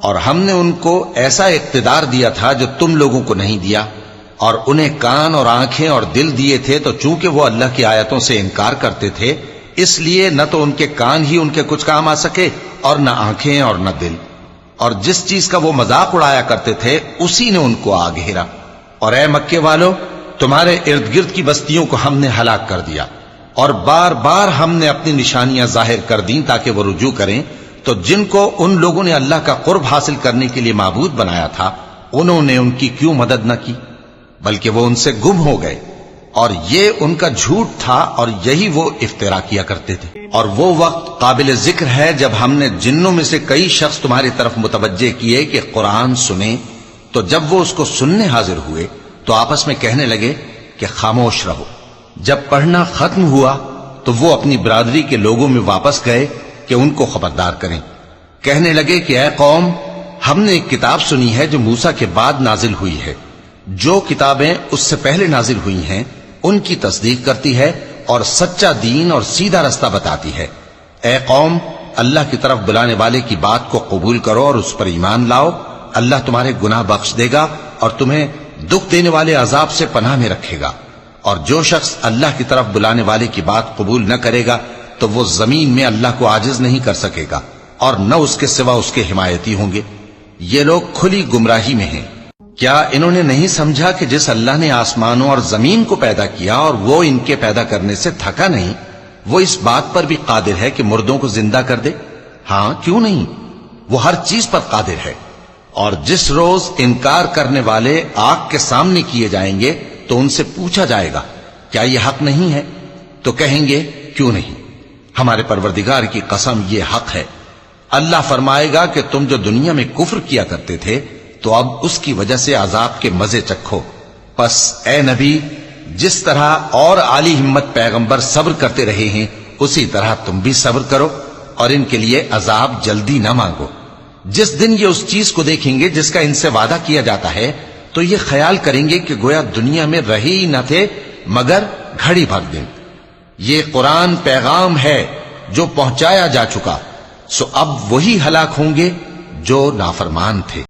اور ہم نے ان کو ایسا اقتدار دیا تھا جو تم لوگوں کو نہیں دیا، اور انہیں کان اور آنکھیں اور دل دیے تھے، تو چونکہ وہ اللہ کی آیتوں سے انکار کرتے تھے اس لیے نہ تو ان کے کان ہی ان کے کچھ کام آ سکے اور نہ آنکھیں اور نہ دل، اور جس چیز کا وہ مذاق اڑایا کرتے تھے اسی نے ان کو آ گھیرا۔ اور اے مکے والو، تمہارے ارد گرد کی بستیوں کو ہم نے ہلاک کر دیا، اور بار بار ہم نے اپنی نشانیاں ظاہر کر دیں تاکہ وہ رجوع کریں، تو جن کو ان لوگوں نے اللہ کا قرب حاصل کرنے کے لیے معبود بنایا تھا انہوں نے ان کی کیوں مدد نہ کی، بلکہ وہ ان سے گم ہو گئے، اور یہ ان کا جھوٹ تھا اور یہی وہ افترا کیا کرتے تھے۔ اور وہ وقت قابل ذکر ہے جب ہم نے جنوں میں سے کئی شخص تمہاری طرف متوجہ کیے کہ قرآن سنیں، تو جب وہ اس کو سننے حاضر ہوئے تو آپس میں کہنے لگے کہ خاموش رہو۔ جب پڑھنا ختم ہوا تو وہ اپنی برادری کے لوگوں میں واپس گئے کہ ان کو خبردار کریں۔ کہنے لگے کہ اے قوم، ہم نے ایک کتاب سنی ہے جو موسیٰ کے بعد نازل ہوئی ہے، جو کتابیں اس سے پہلے نازل ہوئی ہیں ان کی تصدیق کرتی ہے اور سچا دین اور سیدھا رستہ بتاتی ہے۔ اے قوم، اللہ کی طرف بلانے والے کی بات کو قبول کرو اور اس پر ایمان لاؤ، اللہ تمہارے گناہ بخش دے گا اور تمہیں دکھ دینے والے عذاب سے پناہ میں رکھے گا۔ اور جو شخص اللہ کی طرف بلانے والے کی بات قبول نہ کرے گا تو وہ زمین میں اللہ کو عاجز نہیں کر سکے گا، اور نہ اس کے سوا اس کے حمایتی ہوں گے۔ یہ لوگ کھلی گمراہی میں ہیں۔ کیا انہوں نے نہیں سمجھا کہ جس اللہ نے آسمانوں اور زمین کو پیدا کیا اور وہ ان کے پیدا کرنے سے تھکا نہیں، وہ اس بات پر بھی قادر ہے کہ مردوں کو زندہ کر دے؟ ہاں، کیوں نہیں، وہ ہر چیز پر قادر ہے۔ اور جس روز انکار کرنے والے آگ کے سامنے کیے جائیں گے تو ان سے پوچھا جائے گا کیا یہ حق نہیں ہے؟ تو کہیں گے کیوں نہیں، ہمارے پروردگار کی قسم یہ حق ہے۔ اللہ فرمائے گا کہ تم جو دنیا میں کفر کیا کرتے تھے تو اب اس کی وجہ سے عذاب کے مزے چکھو۔ پس اے نبی، جس طرح اور عالی ہمت پیغمبر صبر کرتے رہے ہیں اسی طرح تم بھی صبر کرو، اور ان کے لیے عذاب جلدی نہ مانگو۔ جس دن یہ اس چیز کو دیکھیں گے جس کا ان سے وعدہ کیا جاتا ہے تو یہ خیال کریں گے کہ گویا دنیا میں رہے ہی نہ تھے مگر گھڑی بھر دن۔ یہ قرآن پیغام ہے جو پہنچایا جا چکا، سو اب وہی ہلاک ہوں گے جو نافرمان تھے۔